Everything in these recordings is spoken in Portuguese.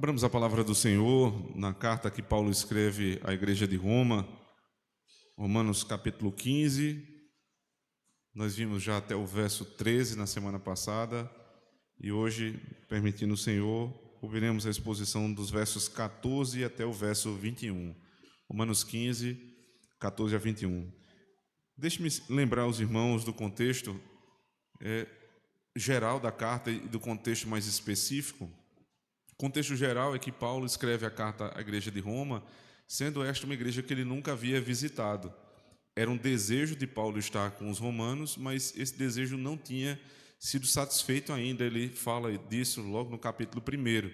Abramos a palavra do Senhor na carta que Paulo escreve à igreja de Roma, Romanos capítulo 15. Nós vimos já até o verso 13 na semana passada e hoje, permitindo o Senhor, ouviremos a exposição dos versos 14 até o verso 21. Romanos 15, 14 a 21. Deixe-me lembrar os irmãos do contexto geral da carta e do contexto mais específico. O contexto geral é que Paulo escreve a carta à igreja de Roma, sendo esta uma igreja que ele nunca havia visitado. Era um desejo de Paulo estar com os romanos, mas esse desejo não tinha sido satisfeito ainda. Ele fala disso logo no capítulo 1.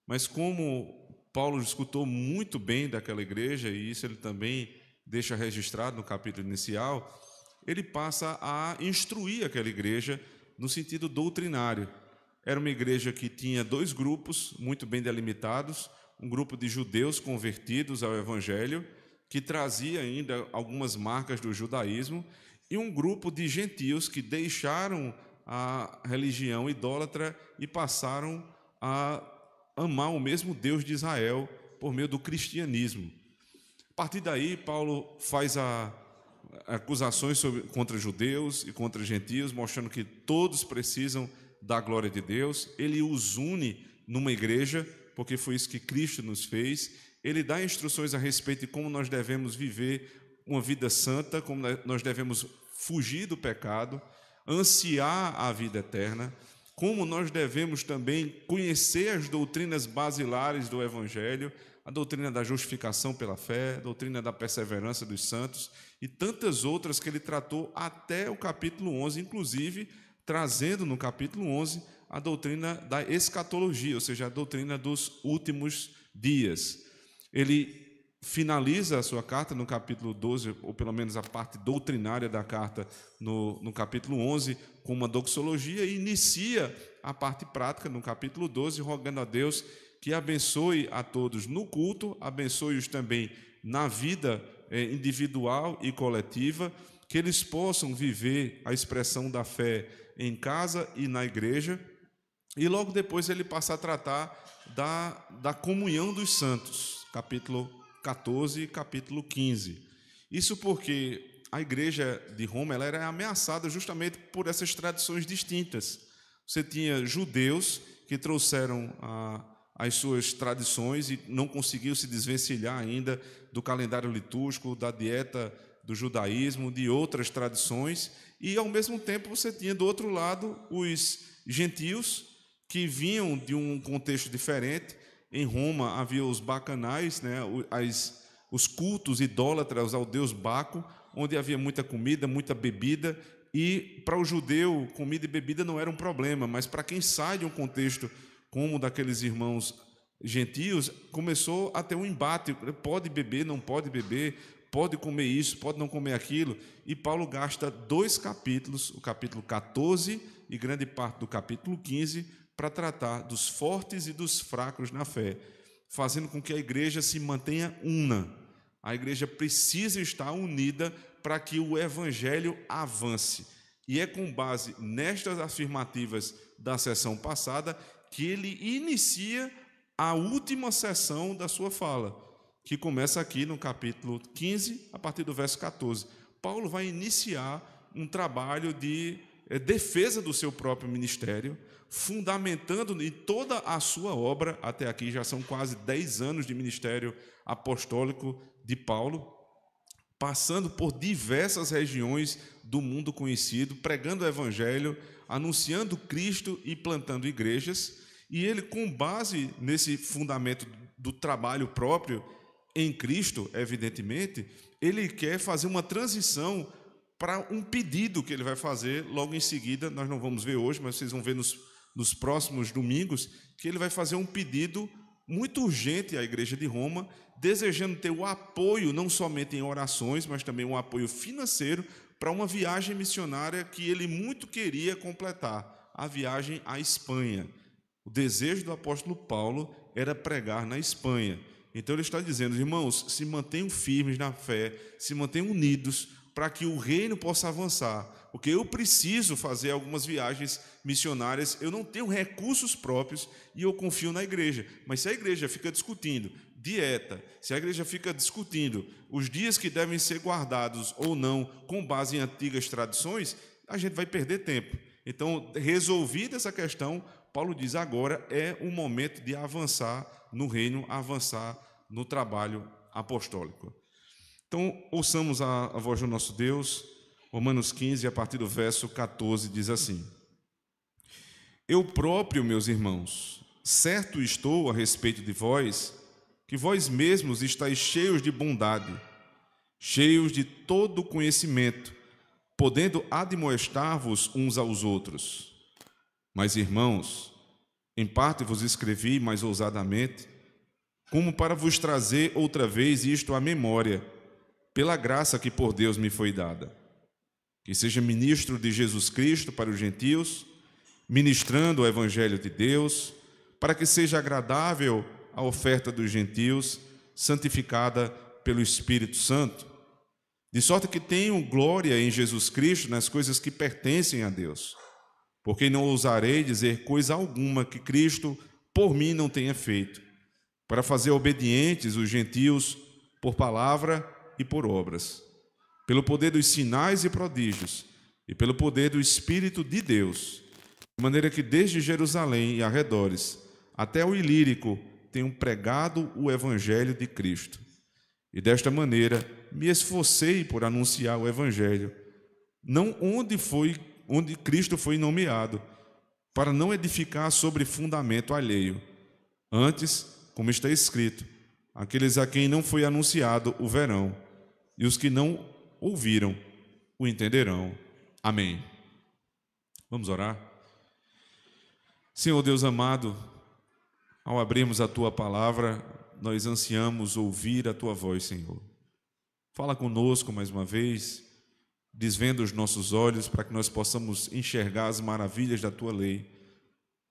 Mas como Paulo escutou muito bem daquela igreja, e isso ele também deixa registrado no capítulo inicial, ele passa a instruir aquela igreja no sentido doutrinário. Era uma igreja que tinha dois grupos muito bem delimitados, um grupo de judeus convertidos ao evangelho, que trazia ainda algumas marcas do judaísmo, e um grupo de gentios que deixaram a religião idólatra e passaram a amar o mesmo Deus de Israel por meio do cristianismo. A partir daí, Paulo faz acusações contra judeus e contra gentios, mostrando que todos precisam da glória de Deus. Ele os une numa igreja, porque foi isso que Cristo nos fez. Ele dá instruções a respeito de como nós devemos viver uma vida santa, como nós devemos fugir do pecado, ansiar a vida eterna, como nós devemos também conhecer as doutrinas basilares do Evangelho, a doutrina da justificação pela fé, a doutrina da perseverança dos santos e tantas outras que ele tratou até o capítulo 11, inclusive trazendo no capítulo 11 a doutrina da escatologia, ou seja, a doutrina dos últimos dias. Ele finaliza a sua carta no capítulo 12, ou pelo menos a parte doutrinária da carta no capítulo 11, com uma doxologia, e inicia a parte prática no capítulo 12, rogando a Deus que abençoe a todos no culto, abençoe-os também na vida individual e coletiva, que eles possam viver a expressão da fé em casa e na igreja, e logo depois ele passa a tratar da comunhão dos santos, capítulo 14 e capítulo 15. Isso porque a igreja de Roma ela era ameaçada justamente por essas tradições distintas. Você tinha judeus que trouxeram as suas tradições e não conseguiam se desvencilhar ainda do calendário litúrgico, da dieta do judaísmo, de outras tradições, e ao mesmo tempo você tinha do outro lado os gentios que vinham de um contexto diferente. Em Roma havia os bacanais, né, os cultos idólatras ao deus Baco, onde havia muita comida, muita bebida, e para o judeu comida e bebida não era um problema, mas para quem sai de um contexto como o daqueles irmãos gentios, começou a ter um embate: pode beber, não pode beber, pode comer isso, pode não comer aquilo. E Paulo gasta 2 capítulos, o capítulo 14 e grande parte do capítulo 15, para tratar dos fortes e dos fracos na fé, fazendo com que a igreja se mantenha una. A igreja precisa estar unida para que o evangelho avance. E é com base nestas afirmativas da sessão passada que ele inicia a última sessão da sua fala, que começa aqui no capítulo 15, a partir do verso 14. Paulo vai iniciar um trabalho de defesa do seu próprio ministério, fundamentando em toda a sua obra. Até aqui já são quase 10 anos de ministério apostólico de Paulo, passando por diversas regiões do mundo conhecido, pregando o evangelho, anunciando Cristo e plantando igrejas. E ele, com base nesse fundamento do trabalho próprio em Cristo, evidentemente, ele quer fazer uma transição para um pedido que ele vai fazer logo em seguida. Nós não vamos ver hoje, mas vocês vão ver nos próximos domingos, que ele vai fazer um pedido muito urgente à igreja de Roma, desejando ter o apoio, não somente em orações, mas também um apoio financeiro para uma viagem missionária que ele muito queria completar, a viagem à Espanha. O desejo do apóstolo Paulo era pregar na Espanha. Então ele está dizendo: irmãos, se mantenham firmes na fé, se mantenham unidos para que o reino possa avançar, porque eu preciso fazer algumas viagens missionárias, eu não tenho recursos próprios e eu confio na igreja. Mas se a igreja fica discutindo dieta, se a igreja fica discutindo os dias que devem ser guardados ou não com base em antigas tradições, a gente vai perder tempo. Então, resolvida essa questão, Paulo diz: agora é o momento de avançar no reino, avançar no trabalho apostólico. Então, ouçamos a voz do nosso Deus. Romanos 15, a partir do verso 14, diz assim: Eu próprio, meus irmãos, certo estou a respeito de vós, que vós mesmos estáis cheios de bondade, cheios de todo conhecimento, podendo admoestar-vos uns aos outros. Mas, irmãos, em parte vos escrevi mais ousadamente, como para vos trazer outra vez isto à memória, pela graça que por Deus me foi dada, que seja ministro de Jesus Cristo para os gentios, ministrando o evangelho de Deus, para que seja agradável a oferta dos gentios, santificada pelo Espírito Santo, de sorte que tenho glória em Jesus Cristo nas coisas que pertencem a Deus, porque não ousarei dizer coisa alguma que Cristo por mim não tenha feito, para fazer obedientes os gentios por palavra e por obras, pelo poder dos sinais e prodígios, e pelo poder do Espírito de Deus, de maneira que desde Jerusalém e arredores, até o Ilírico, tenho pregado o Evangelho de Cristo. E desta maneira me esforcei por anunciar o Evangelho, não onde Cristo foi nomeado, para não edificar sobre fundamento alheio. Antes, como está escrito, aqueles a quem não foi anunciado o verão, e os que não ouviram o entenderão. Amém. Vamos orar? Senhor Deus amado, ao abrirmos a Tua palavra, nós ansiamos ouvir a Tua voz, Senhor. Fala conosco mais uma vez, desvenda os nossos olhos para que nós possamos enxergar as maravilhas da Tua lei.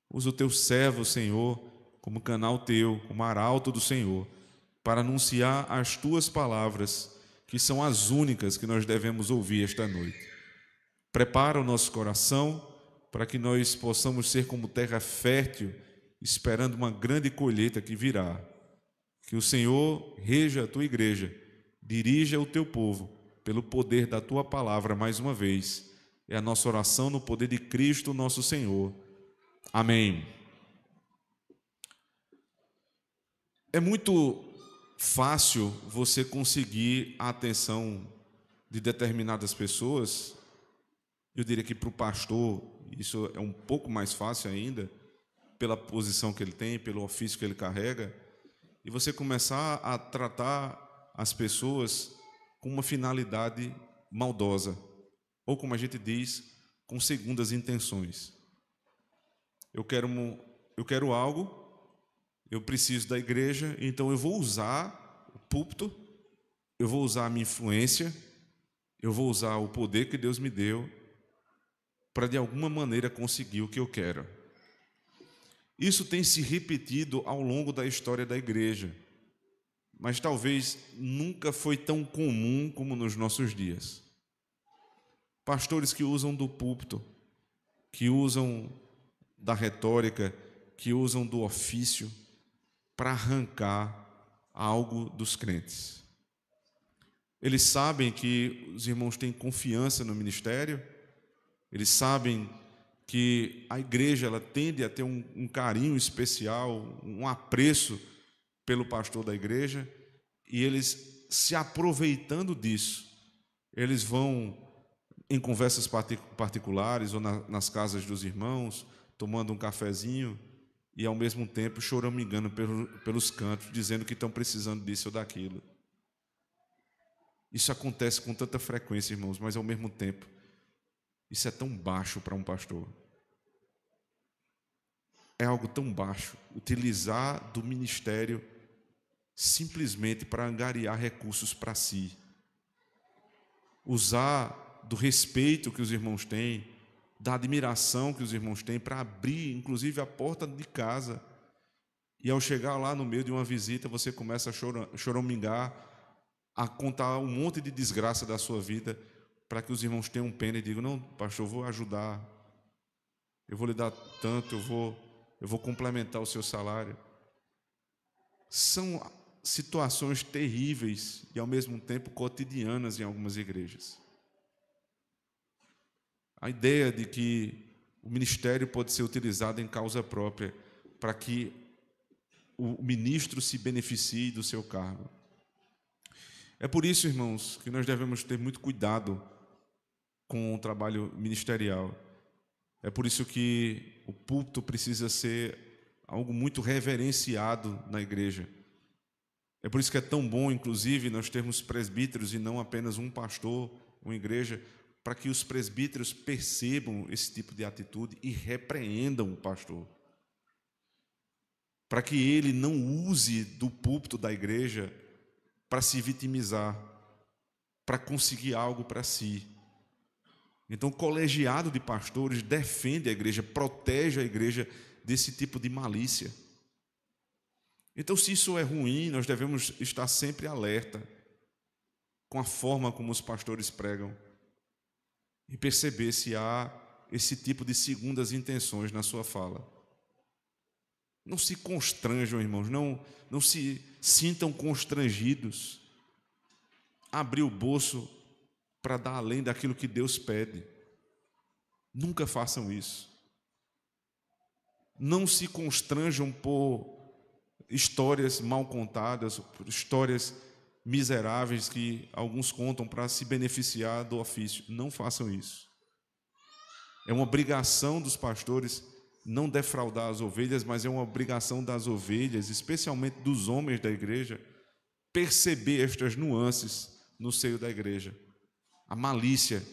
Usa o Teu servo, Senhor, como canal Teu, como arauto do Senhor, para anunciar as Tuas palavras, que são as únicas que nós devemos ouvir esta noite. Prepara o nosso coração para que nós possamos ser como terra fértil, esperando uma grande colheita que virá. Que o Senhor reja a Tua igreja, dirija o Teu povo, pelo poder da Tua palavra mais uma vez. É a nossa oração no poder de Cristo, nosso Senhor. Amém. É muito fácil você conseguir a atenção de determinadas pessoas. Eu diria que para o pastor isso é um pouco mais fácil ainda, pela posição que ele tem, pelo ofício que ele carrega, e você começar a tratar as pessoas com uma finalidade maldosa, ou como a gente diz, com segundas intenções. Eu quero algo, eu preciso da igreja, então eu vou usar o púlpito, eu vou usar a minha influência, eu vou usar o poder que Deus me deu para de alguma maneira conseguir o que eu quero. Isso tem se repetido ao longo da história da igreja, mas talvez nunca foi tão comum como nos nossos dias. Pastores que usam do púlpito, que usam da retórica, que usam do ofício para arrancar algo dos crentes. Eles sabem que os irmãos têm confiança no ministério, eles sabem que a igreja ela tende a ter um carinho especial, um apreço pelo pastor da igreja, e eles, se aproveitando disso, eles vão em conversas particulares ou nas casas dos irmãos, tomando um cafezinho e, ao mesmo tempo, choramingando pelos cantos, dizendo que estão precisando disso ou daquilo. Isso acontece com tanta frequência, irmãos, mas, ao mesmo tempo, isso é tão baixo para um pastor. É algo tão baixo, utilizar do ministério simplesmente para angariar recursos para si. Usar do respeito que os irmãos têm, da admiração que os irmãos têm para abrir, inclusive, a porta de casa. E ao chegar lá no meio de uma visita, você começa a choramingar, a contar um monte de desgraça da sua vida, para que os irmãos tenham pena e digam: não, pastor, eu vou ajudar, eu vou lhe dar tanto, eu vou complementar o seu salário. São situações terríveis e, ao mesmo tempo, cotidianas em algumas igrejas. A ideia de que o ministério pode ser utilizado em causa própria para que o ministro se beneficie do seu cargo. É por isso, irmãos, que nós devemos ter muito cuidado com o trabalho ministerial. É por isso que o púlpito precisa ser algo muito reverenciado na igreja. É por isso que é tão bom, inclusive, nós termos presbíteros e não apenas um pastor, uma igreja, para que os presbíteros percebam esse tipo de atitude e repreendam o pastor. Para que ele não use do púlpito da igreja para se vitimizar, para conseguir algo para si. Então, o colegiado de pastores defende a igreja, protege a igreja desse tipo de malícia. Então, se isso é ruim, nós devemos estar sempre alerta com a forma como os pastores pregam e perceber se há esse tipo de segundas intenções na sua fala. Não se constranjam, irmãos, não se sintam constrangidos a abrir o bolso para dar além daquilo que Deus pede. Nunca façam isso. Não se constranjam por histórias mal contadas, por histórias miseráveis que alguns contam para se beneficiar do ofício. Não façam isso. É uma obrigação dos pastores não defraudar as ovelhas, mas é uma obrigação das ovelhas, especialmente dos homens da igreja, perceber estas nuances no seio da igreja. A malícia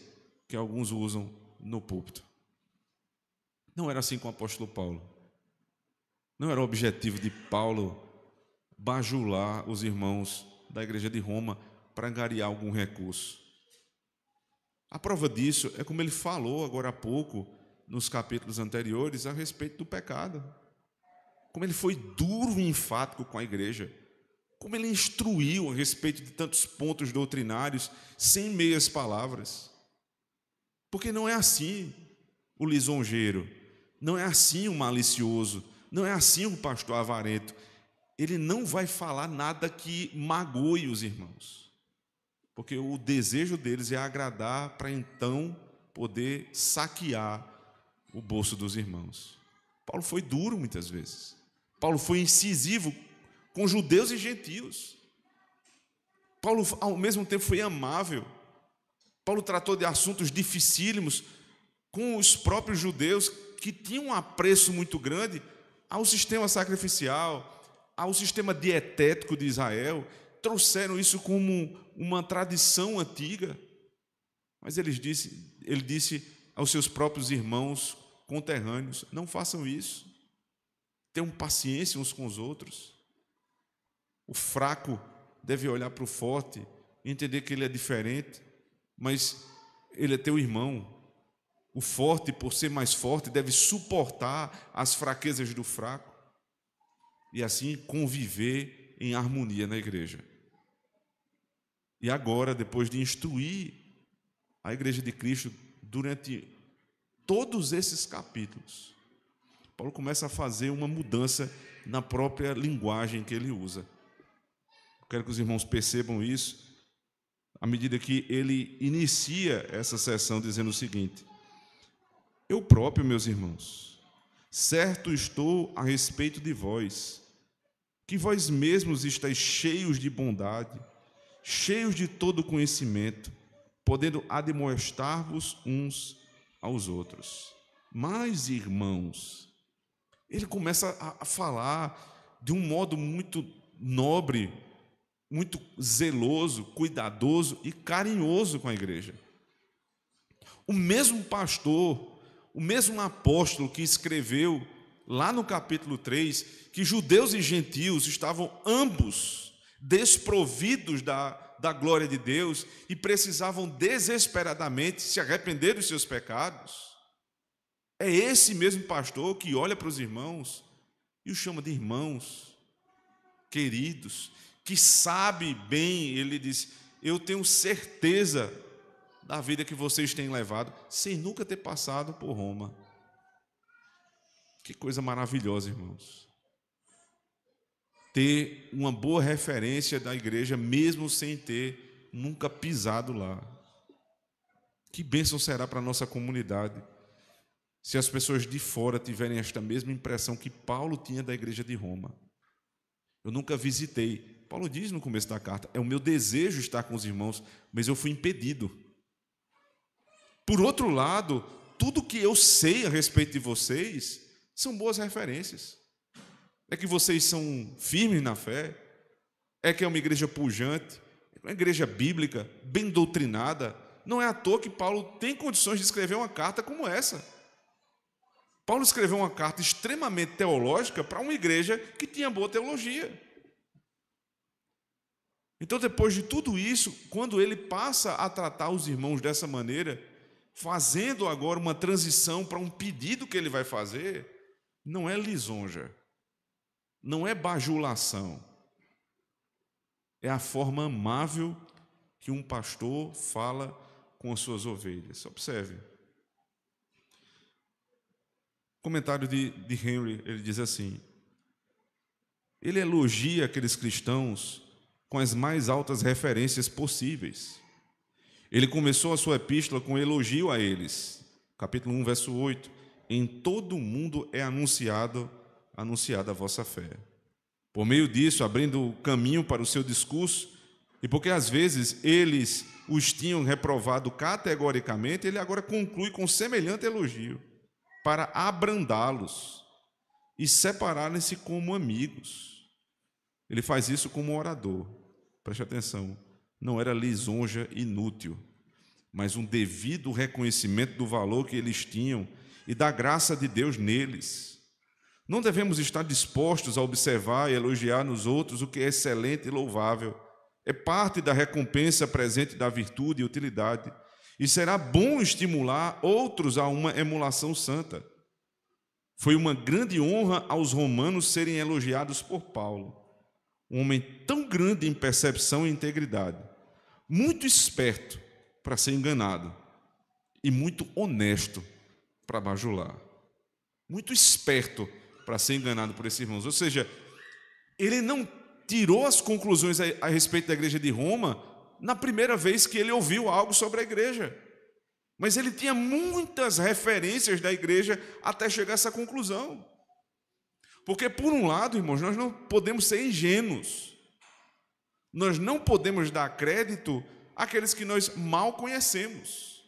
que alguns usam no púlpito. Não era assim com o apóstolo Paulo. Não era o objetivo de Paulo bajular os irmãos da igreja de Roma para angariar algum recurso. A prova disso é como ele falou agora há pouco, nos capítulos anteriores, a respeito do pecado. Como ele foi duro e enfático com a igreja. Como ele instruiu a respeito de tantos pontos doutrinários, sem meias palavras. Porque não é assim o lisonjeiro, não é assim o malicioso, não é assim o pastor avarento. Ele não vai falar nada que magoe os irmãos. Porque o desejo deles é agradar para então poder saquear o bolso dos irmãos. Paulo foi duro muitas vezes. Paulo foi incisivo com judeus e gentios. Paulo, ao mesmo tempo, foi amável. Paulo tratou de assuntos dificílimos com os próprios judeus que tinham um apreço muito grande ao sistema sacrificial, ao sistema dietético de Israel. Trouxeram isso como uma tradição antiga. Mas ele disse aos seus próprios irmãos conterrâneos: não façam isso. Tenham paciência uns com os outros. O fraco deve olhar para o forte e entender que ele é diferente, mas ele é teu irmão. O forte, por ser mais forte, deve suportar as fraquezas do fraco e assim conviver em harmonia na igreja. E agora, depois de instruir a igreja de Cristo durante todos esses capítulos, Paulo começa a fazer uma mudança na própria linguagem que ele usa. Quero que os irmãos percebam isso, à medida que ele inicia essa sessão dizendo o seguinte: eu próprio, meus irmãos, certo estou a respeito de vós, que vós mesmos estáis cheios de bondade, cheios de todo conhecimento, podendo admoestar-vos uns aos outros. Mas, irmãos, ele começa a falar de um modo muito nobre, muito zeloso, cuidadoso e carinhoso com a igreja. O mesmo pastor, o mesmo apóstolo que escreveu lá no capítulo 3, que judeus e gentios estavam ambos desprovidos da glória de Deus e precisavam desesperadamente se arrepender dos seus pecados. É esse mesmo pastor que olha para os irmãos e os chama de irmãos, queridos, que sabe bem, ele diz: eu tenho certeza da vida que vocês têm levado, sem nunca ter passado por Roma. Que coisa maravilhosa, irmãos. Ter uma boa referência da igreja, mesmo sem ter nunca pisado lá. Que bênção será para a nossa comunidade se as pessoas de fora tiverem esta mesma impressão que Paulo tinha da igreja de Roma. Eu nunca visitei. Paulo diz no começo da carta, é o meu desejo estar com os irmãos, mas eu fui impedido. Por outro lado, tudo que eu sei a respeito de vocês são boas referências. É que vocês são firmes na fé, é que é uma igreja pujante, uma igreja bíblica, bem doutrinada. Não é à toa que Paulo tem condições de escrever uma carta como essa. Paulo escreveu uma carta extremamente teológica para uma igreja que tinha boa teologia. Então, depois de tudo isso, quando ele passa a tratar os irmãos dessa maneira, fazendo agora uma transição para um pedido que ele vai fazer, não é lisonja, não é bajulação, é a forma amável que um pastor fala com as suas ovelhas. Observe. Comentário de Henry, ele diz assim: ele elogia aqueles cristãos com as mais altas referências possíveis. Ele começou a sua epístola com elogio a eles. Capítulo 1, verso 8. Em todo o mundo é anunciada a vossa fé. Por meio disso, abrindo o caminho para o seu discurso, e porque às vezes eles os tinham reprovado categoricamente, ele agora conclui com semelhante elogio, para abrandá-los e separarem-se como amigos. Ele faz isso como orador. Preste atenção, não era lisonja inútil, mas um devido reconhecimento do valor que eles tinham e da graça de Deus neles. Não devemos estar dispostos a observar e elogiar nos outros o que é excelente e louvável. É parte da recompensa presente da virtude e utilidade, e será bom estimular outros a uma emulação santa. Foi uma grande honra aos romanos serem elogiados por Paulo, um homem tão grande em percepção e integridade, muito esperto para ser enganado e muito honesto para bajular. Muito esperto para ser enganado por esses irmãos. Ou seja, ele não tirou as conclusões a respeito da igreja de Roma na primeira vez que ele ouviu algo sobre a igreja. Mas ele tinha muitas referências da igreja até chegar a essa conclusão. Porque, por um lado, irmãos, nós não podemos ser ingênuos. Nós não podemos dar crédito àqueles que nós mal conhecemos.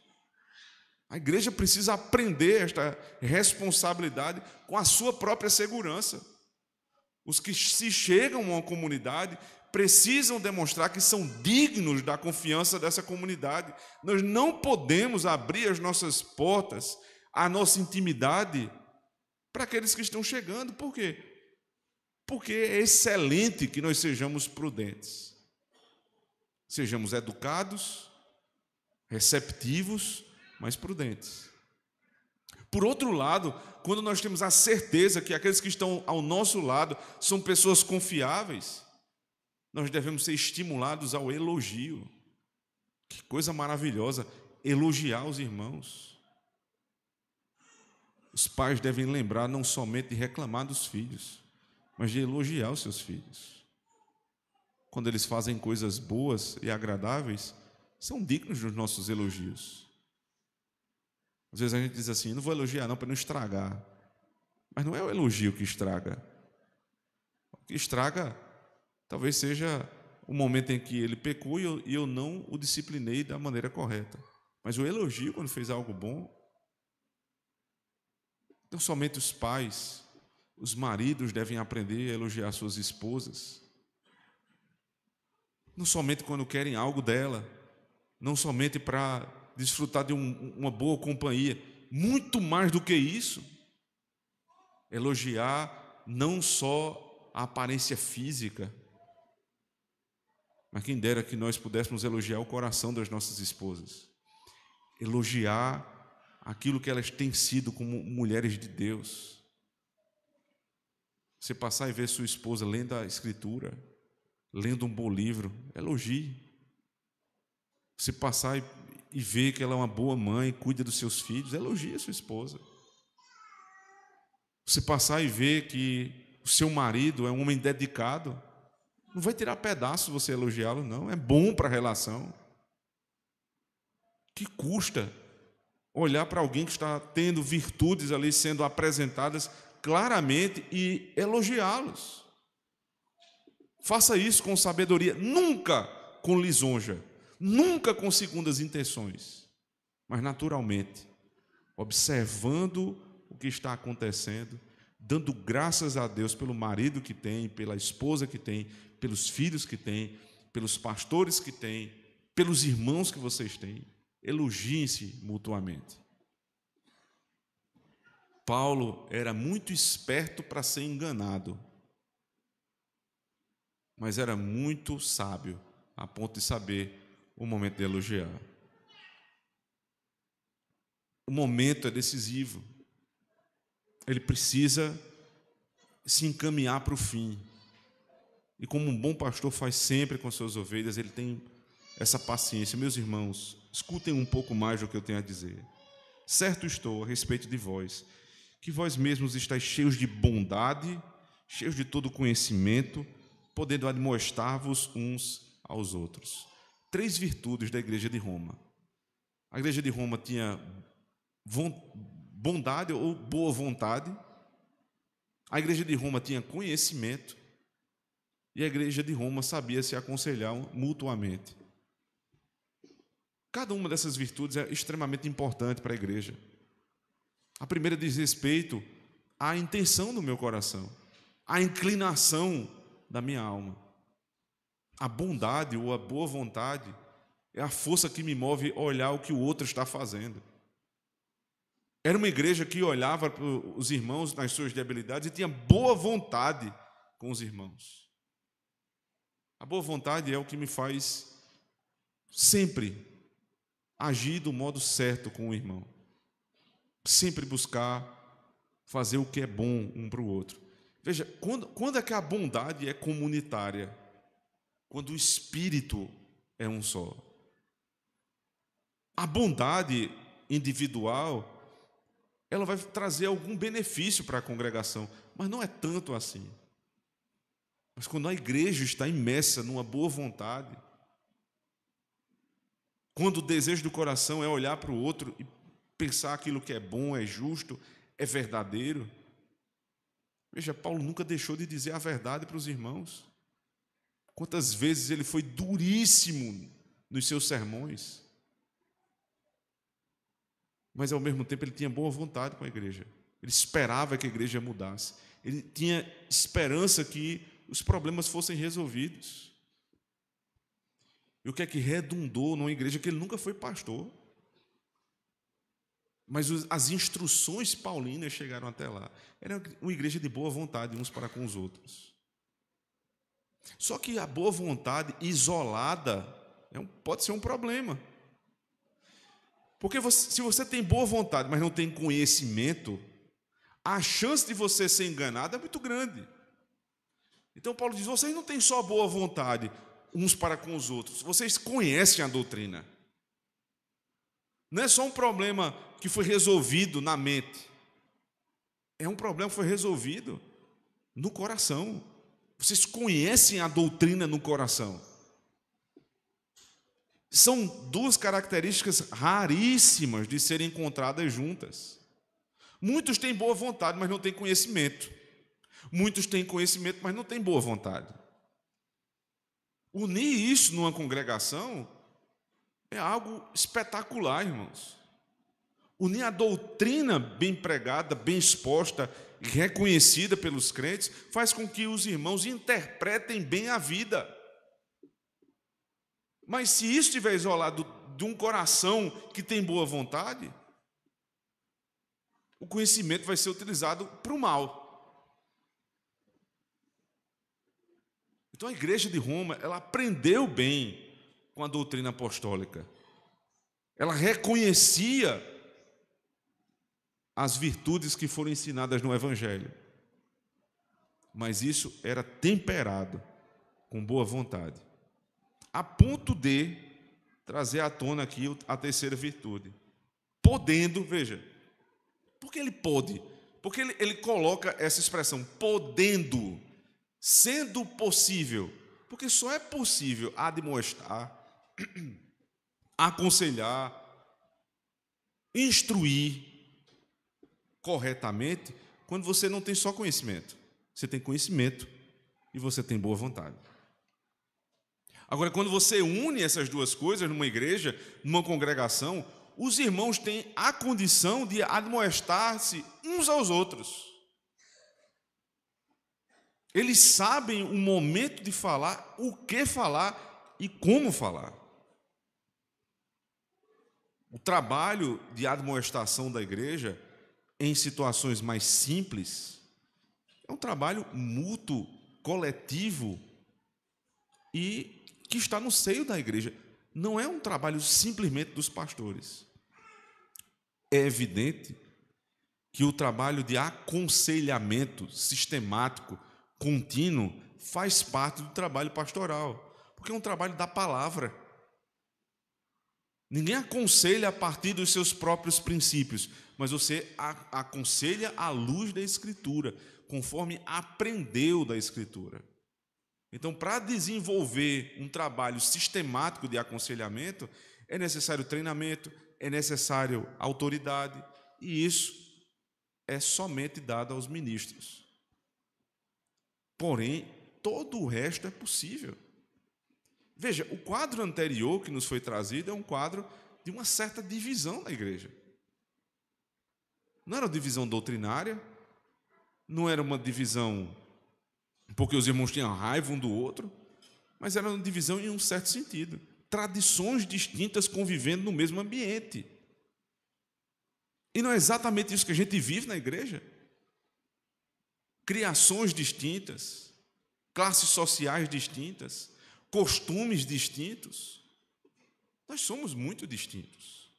A igreja precisa aprender esta responsabilidade com a sua própria segurança. Os que se chegam a uma comunidade precisam demonstrar que são dignos da confiança dessa comunidade. Nós não podemos abrir as nossas portas, a nossa intimidade, para aqueles que estão chegando. Por quê? Porque é excelente que nós sejamos prudentes. Sejamos educados, receptivos, mas prudentes. Por outro lado, quando nós temos a certeza que aqueles que estão ao nosso lado são pessoas confiáveis, nós devemos ser estimulados ao elogio. Que coisa maravilhosa, elogiar os irmãos. Os pais devem lembrar não somente de reclamar dos filhos, mas de elogiar os seus filhos. Quando eles fazem coisas boas e agradáveis, são dignos dos nossos elogios. Às vezes a gente diz assim, não vou elogiar não para não estragar. Mas não é o elogio que estraga. O que estraga talvez seja o momento em que ele pecou e eu não o disciplinei da maneira correta. Mas o elogio, quando fez algo bom, não somente os pais, os maridos devem aprender a elogiar suas esposas. Não somente quando querem algo dela, não somente para desfrutar de uma boa companhia, muito mais do que isso. Elogiar não só a aparência física, mas quem dera que nós pudéssemos elogiar o coração das nossas esposas, elogiar aquilo que elas têm sido como mulheres de Deus. Você passar e ver sua esposa lendo a Escritura, lendo um bom livro, elogie. Você passar e vê que ela é uma boa mãe, cuida dos seus filhos, elogie a sua esposa. Você passar e ver que o seu marido é um homem dedicado, não vai tirar pedaço você elogiá-lo, não. É bom para a relação. Que custa olhar para alguém que está tendo virtudes ali sendo apresentadas claramente e elogiá-los. Faça isso com sabedoria, nunca com lisonja, nunca com segundas intenções, mas naturalmente, observando o que está acontecendo, dando graças a Deus pelo marido que tem, pela esposa que tem, pelos filhos que tem, pelos pastores que tem, pelos irmãos que vocês têm. Elogiem-se mutuamente. Paulo era muito esperto para ser enganado, mas era muito sábio a ponto de saber o momento de elogiar. O momento é decisivo. Ele precisa se encaminhar para o fim. E como um bom pastor faz sempre com suas ovelhas, ele tem essa paciência. Meus irmãos, escutem um pouco mais do que eu tenho a dizer. Certo estou a respeito de vós, que vós mesmos estáis cheios de bondade, cheios de todo conhecimento, podendo admoestar-vos uns aos outros. 3 virtudes da igreja de Roma. A igreja de Roma tinha bondade ou boa vontade. A igreja de Roma tinha conhecimento. E a igreja de Roma sabia se aconselhar mutuamente. Cada uma dessas virtudes é extremamente importante para a igreja. A primeira diz respeito à intenção do meu coração, à inclinação da minha alma. A bondade ou a boa vontade é a força que me move a olhar o que o outro está fazendo. Era uma igreja que olhava para os irmãos nas suas debilidades e tinha boa vontade com os irmãos. A boa vontade é o que me faz sempre agir do modo certo com o irmão. Sempre buscar fazer o que é bom um para o outro. Veja, quando é que a bondade é comunitária? Quando o espírito é um só. A bondade individual, ela vai trazer algum benefício para a congregação, mas não é tanto assim. Mas quando a igreja está imersa numa boa vontade, quando o desejo do coração é olhar para o outro e pensar aquilo que é bom, é justo, é verdadeiro. Veja, Paulo nunca deixou de dizer a verdade para os irmãos. Quantas vezes ele foi duríssimo nos seus sermões. Mas, ao mesmo tempo, ele tinha boa vontade com a igreja. Ele esperava que a igreja mudasse. Ele tinha esperança que os problemas fossem resolvidos. E o que é que redundou numa igreja que ele nunca foi pastor? Mas as instruções paulinas chegaram até lá. Era uma igreja de boa vontade uns para com os outros. Só que a boa vontade isolada pode ser um problema. Porque se você tem boa vontade, mas não tem conhecimento, a chance de você ser enganado é muito grande. Então Paulo diz, vocês não têm só boa vontade uns para com os outros, vocês conhecem a doutrina. Não é só um problema que foi resolvido na mente. É um problema que foi resolvido no coração. Vocês conhecem a doutrina no coração. São 2 características raríssimas de serem encontradas juntas. Muitos têm boa vontade, mas não têm conhecimento. Muitos têm conhecimento, mas não têm boa vontade. Unir isso numa congregação é algo espetacular, irmãos. Unir a doutrina bem pregada, bem exposta e reconhecida pelos crentes faz com que os irmãos interpretem bem a vida. Mas se isso estiver isolado de um coração que tem boa vontade, o conhecimento vai ser utilizado para o mal. Então a igreja de Roma, ela aprendeu bem com a doutrina apostólica. Ela reconhecia as virtudes que foram ensinadas no Evangelho. Mas isso era temperado com boa vontade. A ponto de trazer à tona aqui a terceira virtude. Podendo, veja, por que ele pode? Porque ele coloca essa expressão, podendo, sendo possível. Porque só é possível admoestar, aconselhar, instruir corretamente quando você não tem só conhecimento. Você tem conhecimento e você tem boa vontade. Agora, quando você une essas duas coisas numa igreja, numa congregação, os irmãos têm a condição de admoestar-se uns aos outros. Eles sabem o momento de falar, o que falar e como falar. O trabalho de admoestação da igreja, em situações mais simples, é um trabalho mútuo, coletivo e que está no seio da igreja. Não é um trabalho simplesmente dos pastores. É evidente que o trabalho de aconselhamento sistemático, contínuo, faz parte do trabalho pastoral, porque é um trabalho da palavra. Ninguém aconselha a partir dos seus próprios princípios, mas você aconselha à luz da Escritura, conforme aprendeu da Escritura. Então, para desenvolver um trabalho sistemático de aconselhamento, é necessário treinamento, é necessário autoridade, e isso é somente dado aos ministros. Porém, todo o resto é possível. Veja, o quadro anterior que nos foi trazido é um quadro de uma certa divisão da igreja. Não era uma divisão doutrinária, não era uma divisão porque os irmãos tinham raiva um do outro, mas era uma divisão em um certo sentido. Tradições distintas convivendo no mesmo ambiente. E não é exatamente isso que a gente vive na igreja? Criações distintas, classes sociais distintas, costumes distintos. Nós somos muito distintos.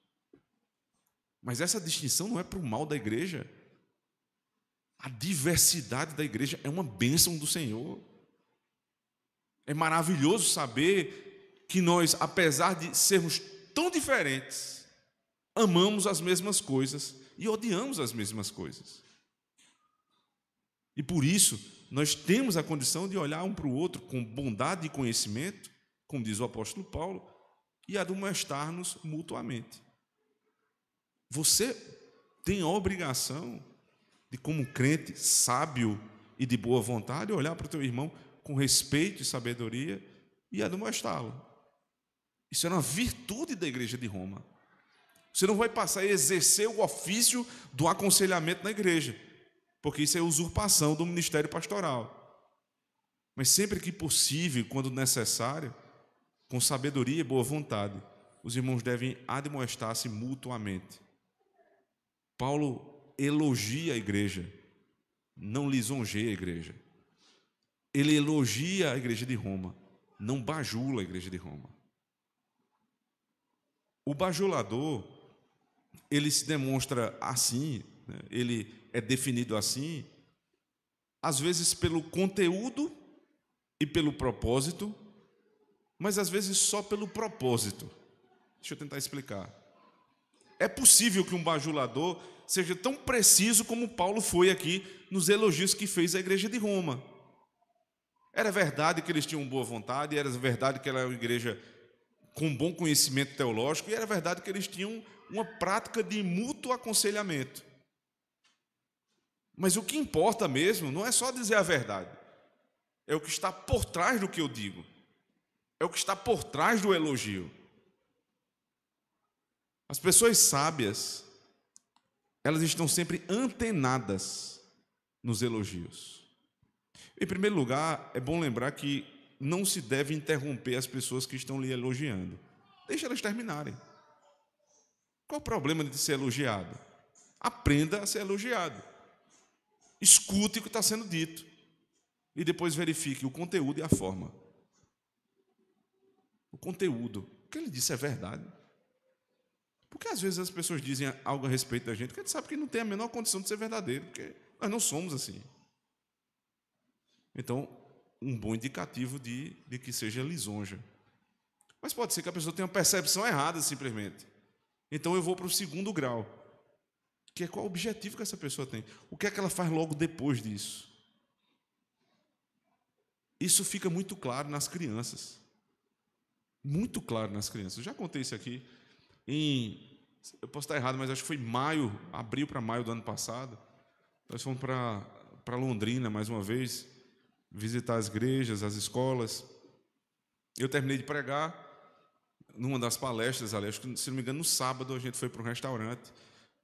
Mas essa distinção não é para o mal da igreja. A diversidade da igreja é uma bênção do Senhor. É maravilhoso saber que nós, apesar de sermos tão diferentes, amamos as mesmas coisas e odiamos as mesmas coisas. E por isso, nós temos a condição de olhar um para o outro com bondade e conhecimento, como diz o apóstolo Paulo, e admoestar-nos mutuamente. Você tem a obrigação de, como crente sábio e de boa vontade, olhar para o teu irmão com respeito e sabedoria e admoestá-lo. Isso é uma virtude da igreja de Roma. Você não vai passar a exercer o ofício do aconselhamento na igreja, porque isso é usurpação do ministério pastoral. Mas sempre que possível, quando necessário, com sabedoria e boa vontade, os irmãos devem admoestar-se mutuamente. Paulo elogia a igreja, não lisonjeia a igreja. Ele elogia a igreja de Roma, não bajula a igreja de Roma. O bajulador, ele se demonstra assim, né? Ele é definido assim, às vezes pelo conteúdo e pelo propósito, mas às vezes só pelo propósito. Deixa eu tentar explicar. É possível que um bajulador seja tão preciso como Paulo foi aqui nos elogios que fez à igreja de Roma. Era verdade que eles tinham boa vontade, era verdade que ela era uma igreja com bom conhecimento teológico, e era verdade que eles tinham uma prática de mútuo aconselhamento. Mas o que importa mesmo não é só dizer a verdade, é o que está por trás do que eu digo, é o que está por trás do elogio. As pessoas sábias, elas estão sempre antenadas nos elogios. Em primeiro lugar, é bom lembrar que não se deve interromper as pessoas que estão lhe elogiando. Deixa elas terminarem. Qual o problema de ser elogiado? Aprenda a ser elogiado. Escute o que está sendo dito. E depois verifique o conteúdo e a forma. O conteúdo. O que ele disse é verdade. Porque às vezes as pessoas dizem algo a respeito da gente que a gente sabe que não tem a menor condição de ser verdadeiro, porque nós não somos assim. Então, um bom indicativo de que seja lisonja. Mas pode ser que a pessoa tenha uma percepção errada, simplesmente. Então eu vou para o segundo grau, que é qual o objetivo que essa pessoa tem. O que é que ela faz logo depois disso? Isso fica muito claro nas crianças. Muito claro nas crianças. Eu já contei isso aqui. Eu posso estar errado, mas acho que foi abril para maio do ano passado. Nós fomos para Londrina, mais uma vez, visitar as igrejas, as escolas. Eu terminei de pregar numa das palestras, aliás, se não me engano, no sábado a gente foi para um restaurante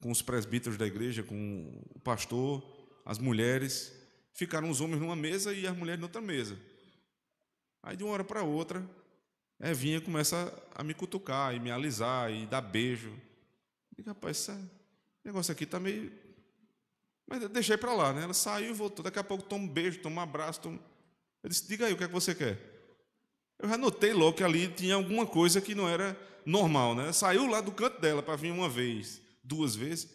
com os presbíteros da igreja, com o pastor, as mulheres. Ficaram os homens numa mesa e as mulheres noutra mesa. Aí, de uma hora para outra, Evinha começa a me cutucar e me alisar e dar beijo. Eu digo, rapaz, esse negócio aqui está meio... Mas eu deixei para lá, né? Ela saiu e voltou. Daqui a pouco toma um beijo, toma um abraço. Eu disse, diga aí, o que é que você quer? Eu já notei logo que ali tinha alguma coisa que não era normal, né? Saiu lá do canto dela para vir uma vez, 2 vezes.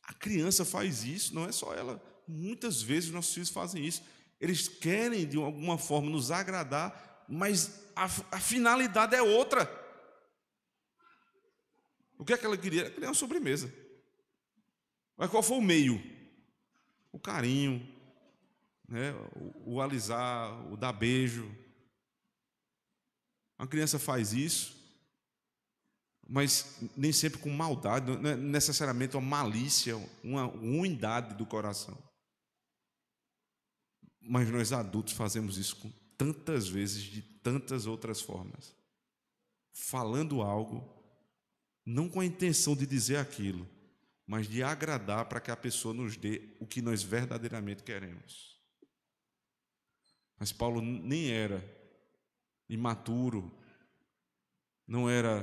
A criança faz isso, não é só ela. Muitas vezes nossos filhos fazem isso. Eles querem, de alguma forma, nos agradar, mas a finalidade é outra. O que é que ela queria? Ela queria uma sobremesa. Mas qual foi o meio? O carinho, né? O alisar, o dar beijo. Uma criança faz isso, mas nem sempre com maldade, não é necessariamente uma malícia, uma ruindade do coração. Mas nós adultos fazemos isso com tantas vezes, de tantas outras formas. Falando algo, não com a intenção de dizer aquilo, mas de agradar para que a pessoa nos dê o que nós verdadeiramente queremos. Mas Paulo nem era imaturo, não era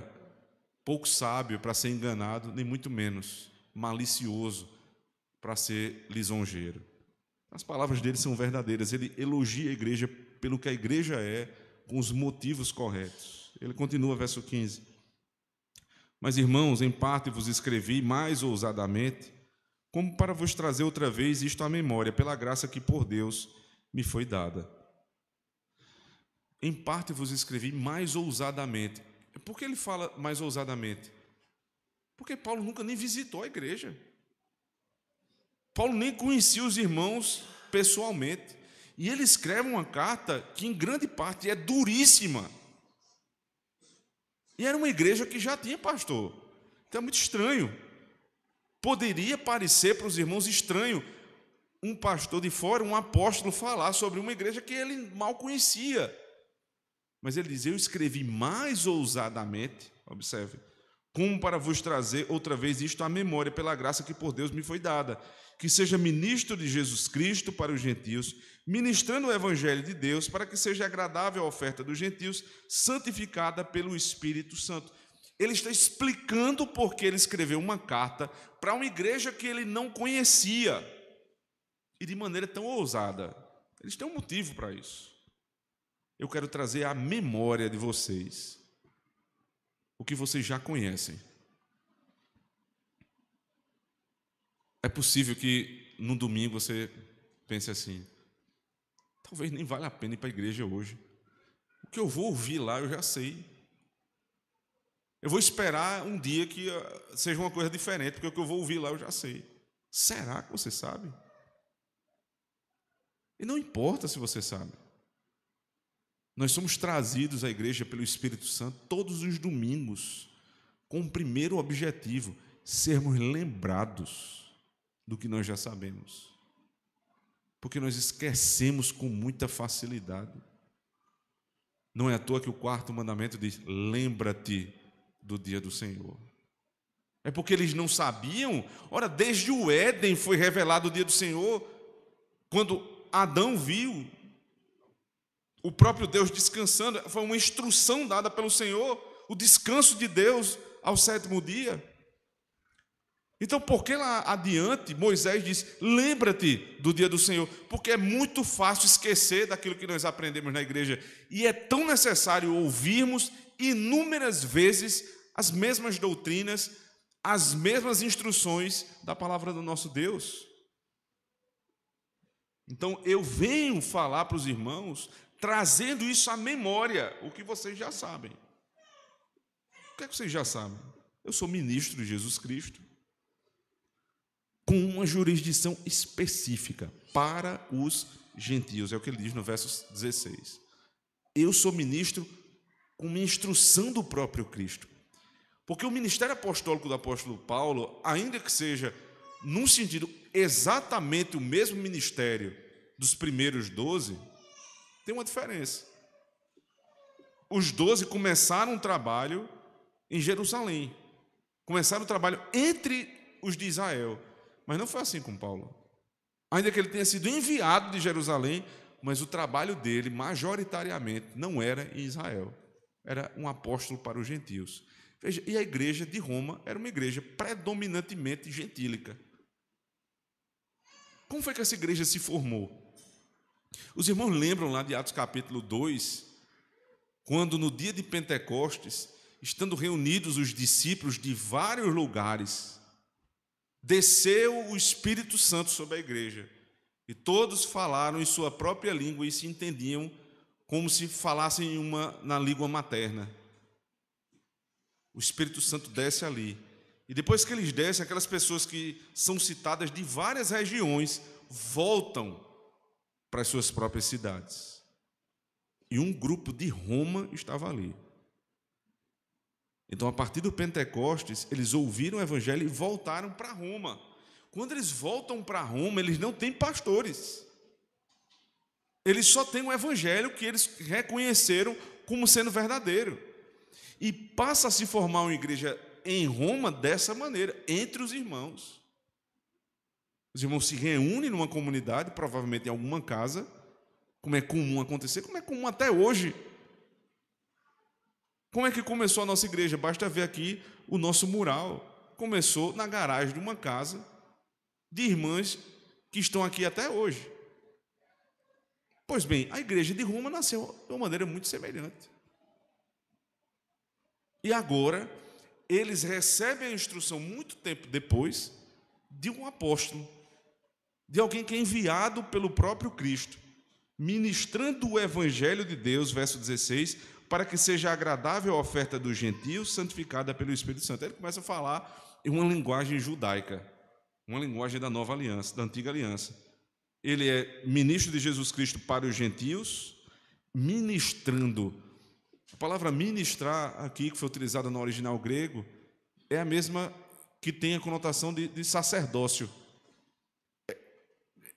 pouco sábio para ser enganado, nem muito menos malicioso para ser lisonjeiro. As palavras dele são verdadeiras. Ele elogia a igreja pelo que a igreja é, com os motivos corretos. Ele continua, verso 15. Mas, irmãos, em parte vos escrevi mais ousadamente, como para vos trazer outra vez isto à memória, pela graça que por Deus me foi dada. Em parte vos escrevi mais ousadamente. Por que ele fala mais ousadamente? Porque Paulo nunca nem visitou a igreja. Paulo nem conhecia os irmãos pessoalmente. E ele escreve uma carta que, em grande parte, é duríssima. E era uma igreja que já tinha pastor. Então é muito estranho. Poderia parecer para os irmãos estranho um pastor de fora, um apóstolo, falar sobre uma igreja que ele mal conhecia. Mas ele diz, eu escrevi mais ousadamente, observe, como para vos trazer outra vez isto à memória, pela graça que por Deus me foi dada, que seja ministro de Jesus Cristo para os gentios, ministrando o evangelho de Deus, para que seja agradável a oferta dos gentios, santificada pelo Espírito Santo. Ele está explicando por que ele escreveu uma carta para uma igreja que ele não conhecia, e de maneira tão ousada. Eles têm um motivo para isso. Eu quero trazer à memória de vocês o que vocês já conhecem. É possível que no domingo você pense assim, talvez nem vale a pena ir para a igreja hoje. O que eu vou ouvir lá eu já sei. Eu vou esperar um dia que seja uma coisa diferente, porque o que eu vou ouvir lá eu já sei. Será que você sabe? E não importa se você sabe. Nós somos trazidos à igreja pelo Espírito Santo todos os domingos, com o primeiro objetivo, sermos lembrados do que nós já sabemos. Porque nós esquecemos com muita facilidade. Não é à toa que o 4º mandamento diz, lembra-te do dia do Senhor. É porque eles não sabiam. Ora, desde o Éden foi revelado o dia do Senhor, quando Adão viu o próprio Deus descansando, foi uma instrução dada pelo Senhor, o descanso de Deus ao 7º dia. Então, por que lá adiante Moisés diz, lembra-te do dia do Senhor? Porque é muito fácil esquecer daquilo que nós aprendemos na igreja. E é tão necessário ouvirmos inúmeras vezes as mesmas doutrinas, as mesmas instruções da palavra do nosso Deus. Então, eu venho falar para os irmãos, trazendo isso à memória, o que vocês já sabem. O que é que vocês já sabem? Eu sou ministro de Jesus Cristo, com uma jurisdição específica para os gentios. É o que ele diz no verso 16. Eu sou ministro com uma instrução do próprio Cristo. Porque o ministério apostólico do apóstolo Paulo, ainda que seja num sentido exatamente o mesmo ministério dos primeiros 12, tem uma diferença. Os 12 começaram um trabalho em Jerusalém. Começaram o trabalho entre os de Israel. Mas não foi assim com Paulo. Ainda que ele tenha sido enviado de Jerusalém, mas o trabalho dele, majoritariamente, não era em Israel. Era um apóstolo para os gentios. Veja, e a igreja de Roma era uma igreja predominantemente gentílica. Como foi que essa igreja se formou? Os irmãos lembram lá de Atos capítulo 2, quando no dia de Pentecostes, estando reunidos os discípulos de vários lugares, desceu o Espírito Santo sobre a igreja, e todos falaram em sua própria língua e se entendiam como se falassem na língua materna. O Espírito Santo desce ali. E depois que eles descem, aquelas pessoas que são citadas de várias regiões voltam para as suas próprias cidades. E um grupo de Roma estava ali. Então, a partir do Pentecostes, eles ouviram o evangelho e voltaram para Roma. Quando eles voltam para Roma, eles não têm pastores. Eles só têm o evangelho que eles reconheceram como sendo verdadeiro. E passa a se formar uma igreja em Roma dessa maneira, entre os irmãos. Os irmãos se reúnem numa comunidade, provavelmente em alguma casa, como é comum acontecer, como é comum até hoje. Como é que começou a nossa igreja? Basta ver aqui o nosso mural. Começou na garagem de uma casa de irmãs que estão aqui até hoje. Pois bem, a igreja de Roma nasceu de uma maneira muito semelhante. E agora, eles recebem a instrução muito tempo depois de um apóstolo, de alguém que é enviado pelo próprio Cristo, ministrando o evangelho de Deus, verso 16, para que seja agradável a oferta dos gentios, santificada pelo Espírito Santo. Ele começa a falar em uma linguagem judaica, uma linguagem da nova aliança, da antiga aliança. Ele é ministro de Jesus Cristo para os gentios, ministrando. A palavra ministrar aqui, que foi utilizada no original grego, é a mesma que tem a conotação de sacerdócio.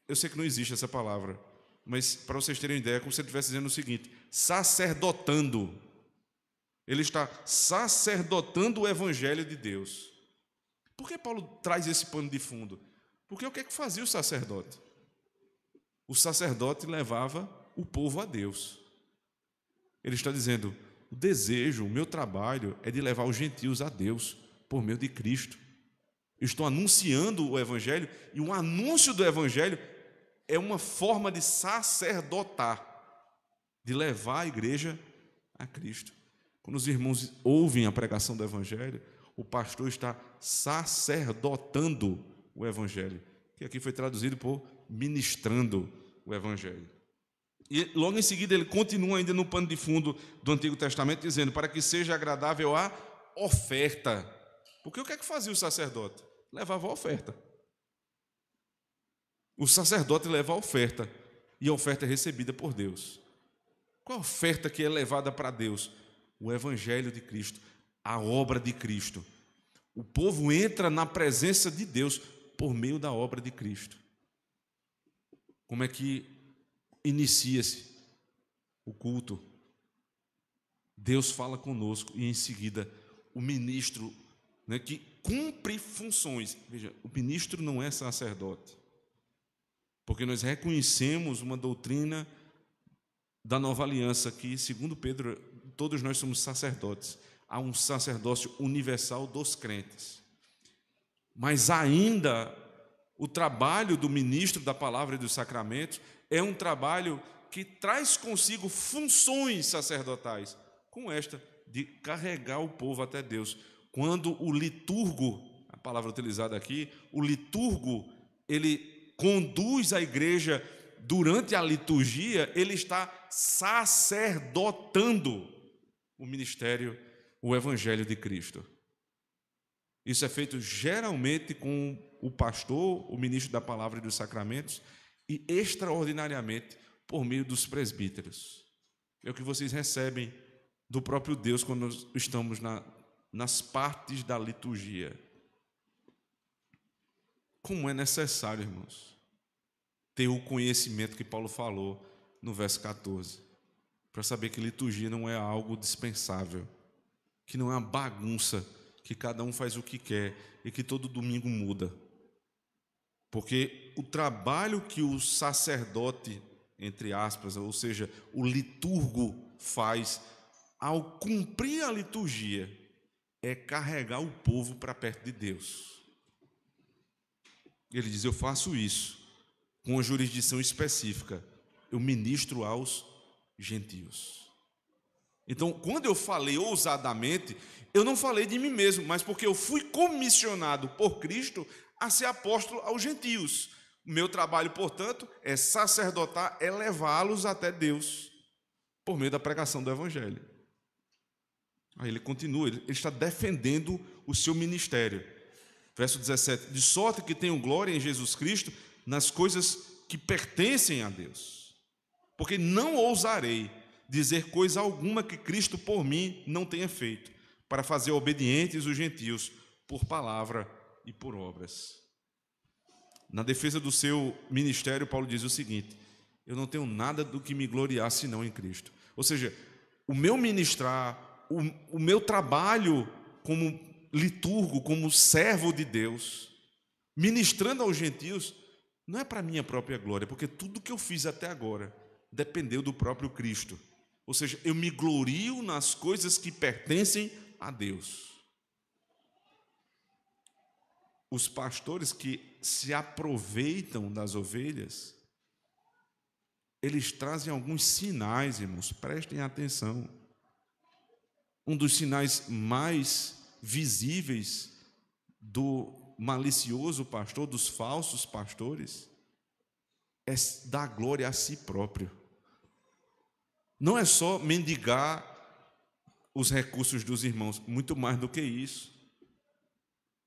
Eu sei que não existe essa palavra, mas para vocês terem uma ideia, é como se ele estivesse dizendo o seguinte: sacerdotando. Ele está sacerdotando o evangelho de Deus. Por que Paulo traz esse pano de fundo? Porque o que é que fazia o sacerdote? O sacerdote levava o povo a Deus. Ele está dizendo: o desejo, o meu trabalho é de levar os gentios a Deus por meio de Cristo. Eu estou anunciando o evangelho, e o anúncio do evangelho é uma forma de sacerdotar, de levar a igreja a Cristo. Quando os irmãos ouvem a pregação do evangelho, o pastor está sacerdotando o evangelho, que aqui foi traduzido por ministrando o evangelho. E logo em seguida ele continua ainda no pano de fundo do Antigo Testamento, dizendo: para que seja agradável a oferta. Porque o que é que fazia o sacerdote? Levava a oferta. O sacerdote leva a oferta, e a oferta é recebida por Deus. Qual a oferta que é levada para Deus? O evangelho de Cristo, a obra de Cristo. O povo entra na presença de Deus por meio da obra de Cristo. Como é que inicia-se o culto? Deus fala conosco e em seguida o ministro, que cumpre funções. Veja, o ministro não é sacerdote, porque nós reconhecemos uma doutrina da nova aliança que, segundo Pedro, todos nós somos sacerdotes. Há um sacerdócio universal dos crentes. Mas ainda o trabalho do ministro da palavra e dos sacramentos é um trabalho que traz consigo funções sacerdotais, como esta de carregar o povo até Deus. Quando o liturgo, a palavra utilizada aqui, o liturgo, ele conduz a igreja durante a liturgia, ele está sacerdotando o ministério o Evangelho de Cristo. Isso é feito geralmente com o pastor, o ministro da palavra e dos sacramentos, e extraordinariamente por meio dos presbíteros. É o que vocês recebem do próprio Deus quando nós estamos nas partes da liturgia. Como é necessário, irmãos, ter o conhecimento que Paulo falou no verso 14, para saber que liturgia não é algo dispensável, que não é uma bagunça, que cada um faz o que quer e que todo domingo muda. Porque o trabalho que o sacerdote, entre aspas, ou seja, o liturgo faz ao cumprir a liturgia, é carregar o povo para perto de Deus. Ele diz, eu faço isso com uma jurisdição específica, eu ministro aos gentios. Então, quando eu falei ousadamente, eu não falei de mim mesmo, mas porque eu fui comissionado por Cristo a ser apóstolo aos gentios. O meu trabalho, portanto, é sacerdotar, é levá-los até Deus, por meio da pregação do Evangelho. Aí ele continua, ele está defendendo o seu ministério. Verso 17, de sorte que tenho glória em Jesus Cristo nas coisas que pertencem a Deus. Porque não ousarei dizer coisa alguma que Cristo por mim não tenha feito, para fazer obedientes os gentios, por palavra e por obras. Na defesa do seu ministério, Paulo diz o seguinte, eu não tenho nada do que me gloriar senão em Cristo. Ou seja, o meu ministrar, o meu trabalho como liturgo, como servo de Deus, ministrando aos gentios, não é para minha própria glória, porque tudo que eu fiz até agora dependeu do próprio Cristo. Ou seja, eu me glorio nas coisas que pertencem a Deus. Os pastores que se aproveitam das ovelhas, eles trazem alguns sinais, irmãos, prestem atenção. Um dos sinais mais visíveis do malicioso pastor, dos falsos pastores, é dar glória a si próprio. Não é só mendigar os recursos dos irmãos, muito mais do que isso.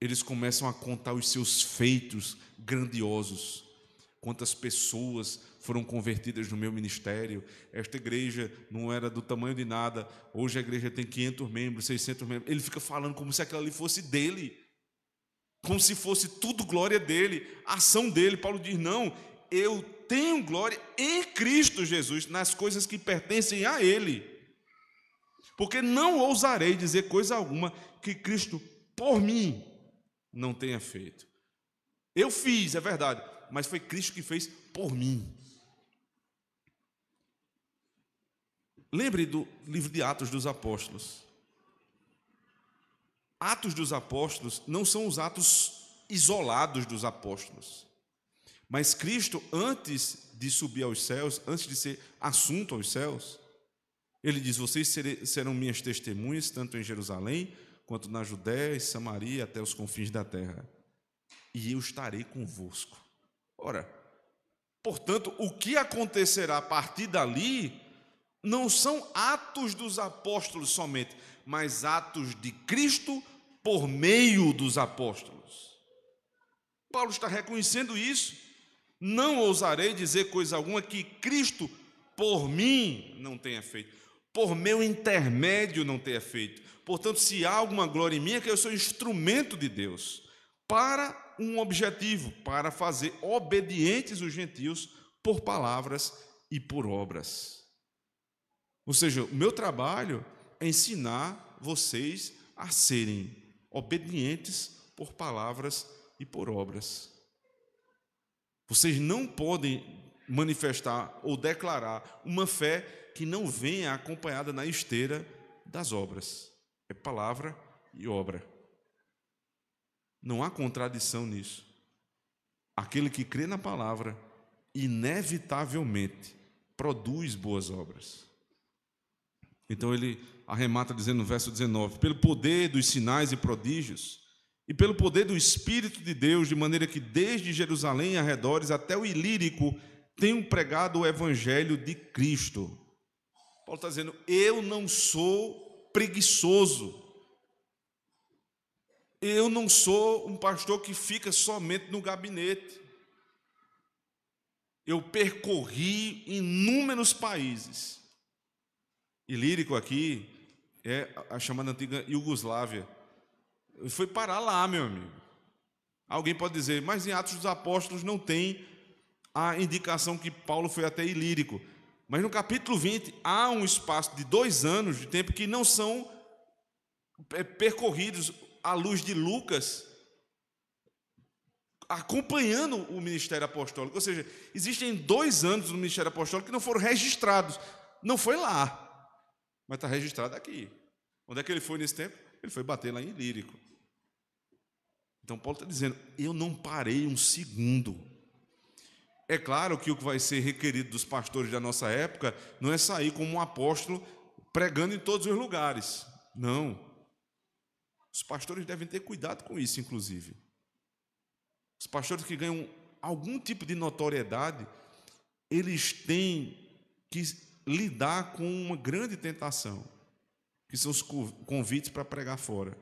Eles começam a contar os seus feitos grandiosos. Quantas pessoas foram convertidas no meu ministério. Esta igreja não era do tamanho de nada. Hoje a igreja tem 500 membros, 600 membros. Ele fica falando como se aquilo ali fosse dele. Como se fosse tudo glória dele, ação dele. Paulo diz, não, eu tenho glória em Cristo Jesus, nas coisas que pertencem a ele. Porque não ousarei dizer coisa alguma que Cristo, por mim, não tenha feito. Eu fiz, é verdade, mas foi Cristo que fez por mim. Lembre do livro de Atos dos Apóstolos. Atos dos Apóstolos não são os atos isolados dos apóstolos. Mas Cristo, antes de subir aos céus, antes de ser assunto aos céus, ele diz, vocês serão minhas testemunhas, tanto em Jerusalém, quanto na Judéia e Samaria, até os confins da terra. E eu estarei convosco. Ora, portanto, o que acontecerá a partir dali não são atos dos apóstolos somente, mas atos de Cristo por meio dos apóstolos. Paulo está reconhecendo isso. Não ousarei dizer coisa alguma que Cristo por mim não tenha feito, por meu intermédio não tenha feito. Portanto, se há alguma glória em mim, é que eu sou instrumento de Deus para um objetivo, para fazer obedientes os gentios por palavras e por obras. Ou seja, o meu trabalho é ensinar vocês a serem obedientes por palavras e por obras. Vocês não podem manifestar ou declarar uma fé que não venha acompanhada na esteira das obras. É palavra e obra. Não há contradição nisso. Aquele que crê na palavra, inevitavelmente, produz boas obras. Então ele arremata dizendo no verso 19, pelo poder dos sinais e prodígios, e pelo poder do Espírito de Deus, de maneira que desde Jerusalém e arredores até o Ilírico tenho pregado o Evangelho de Cristo. Paulo está dizendo, eu não sou preguiçoso, Eu não sou um pastor que fica somente no gabinete. Eu percorri inúmeros países. Ilírico aqui é a chamada antiga Iugoslávia. Eu fui parar lá, meu amigo. Alguém pode dizer, mas em Atos dos Apóstolos não tem a indicação que Paulo foi até Ilírico. Mas no capítulo 20 há um espaço de 2 anos de tempo que não são percorridos à luz de Lucas, acompanhando o ministério apostólico. Ou seja, existem 2 anos no ministério apostólico que não foram registrados. Não foi lá, mas está registrado aqui. Onde é que ele foi nesse tempo? Ele foi bater lá em Ilírico. Então Paulo está dizendo, eu não parei um segundo. É claro que o que vai ser requerido dos pastores da nossa época não é sair como um apóstolo pregando em todos os lugares. Não. Os pastores devem ter cuidado com isso, inclusive. Os pastores que ganham algum tipo de notoriedade, eles têm que lidar com uma grande tentação, que são os convites para pregar fora.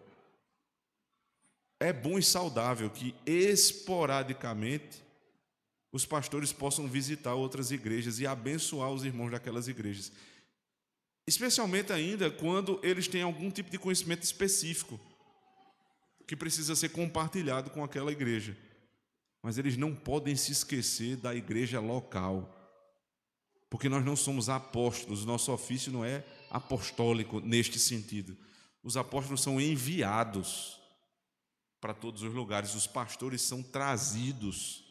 É bom e saudável que, esporadicamente, os pastores possam visitar outras igrejas e abençoar os irmãos daquelas igrejas. Especialmente ainda quando eles têm algum tipo de conhecimento específico que precisa ser compartilhado com aquela igreja. Mas eles não podem se esquecer da igreja local, porque nós não somos apóstolos, nosso ofício não é apostólico neste sentido. Os apóstolos são enviados para todos os lugares, os pastores são trazidos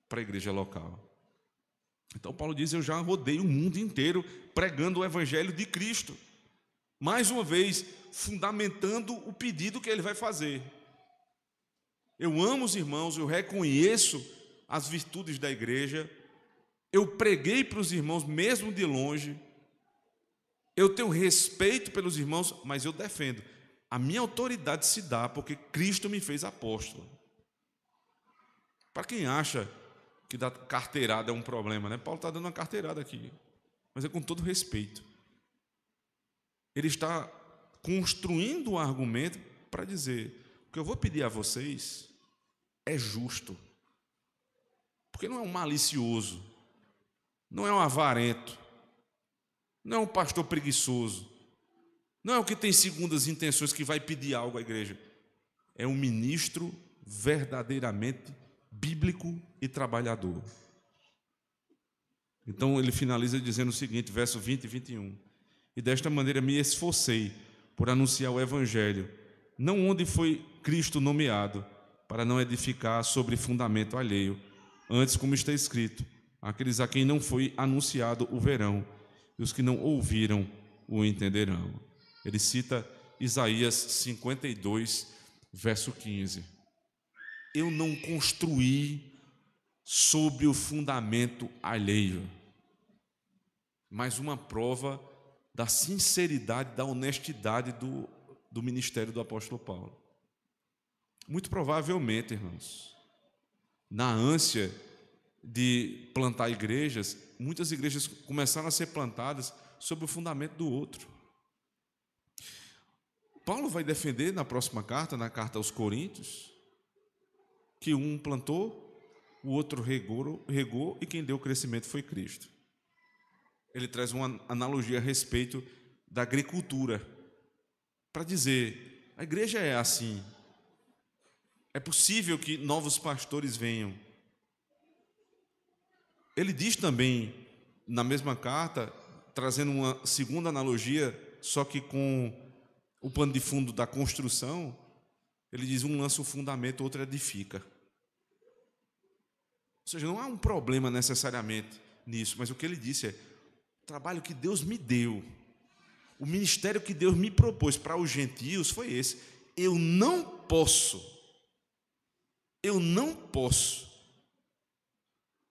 para a igreja local. Então Paulo diz, eu já rodei o mundo inteiro pregando o evangelho de Cristo. Mais uma vez, fundamentando o pedido que ele vai fazer. Eu amo os irmãos, eu reconheço as virtudes da igreja, eu preguei para os irmãos mesmo de longe, eu tenho respeito pelos irmãos, mas eu defendo. A minha autoridade se dá porque Cristo me fez apóstolo. Para quem acha que dar carteirada é um problema, né? Paulo está dando uma carteirada aqui, mas é com todo respeito. Ele está construindo um argumento para dizer, o que eu vou pedir a vocês é justo, porque não é um malicioso, não é um avarento, não é um pastor preguiçoso, não é o que tem segundas intenções que vai pedir algo à igreja, é um ministro verdadeiramente bíblico e trabalhador. Então ele finaliza dizendo o seguinte, verso 20 e 21. E desta maneira me esforcei por anunciar o evangelho, não onde foi Cristo nomeado, para não edificar sobre fundamento alheio, antes, como está escrito, aqueles a quem não foi anunciado o verão, e os que não ouviram o entenderão. Ele cita Isaías 52, verso 15. Eu não construí sobre o fundamento alheio, mas uma prova da sinceridade, da honestidade do ministério do apóstolo Paulo. Muito provavelmente, irmãos, na ânsia de plantar igrejas, muitas igrejas começaram a ser plantadas sob o fundamento do outro. Paulo vai defender na próxima carta, na carta aos Coríntios, que um plantou, o outro regou e quem deu o crescimento foi Cristo. Ele traz uma analogia a respeito da agricultura, para dizer, a igreja é assim. É possível que novos pastores venham. Ele diz também, na mesma carta, trazendo uma segunda analogia, só que com o pano de fundo da construção, ele diz, um lança o fundamento, outro edifica. Ou seja, não há um problema necessariamente nisso, mas o que ele disse é, o trabalho que Deus me deu, o ministério que Deus me propôs para os gentios foi esse. Eu não posso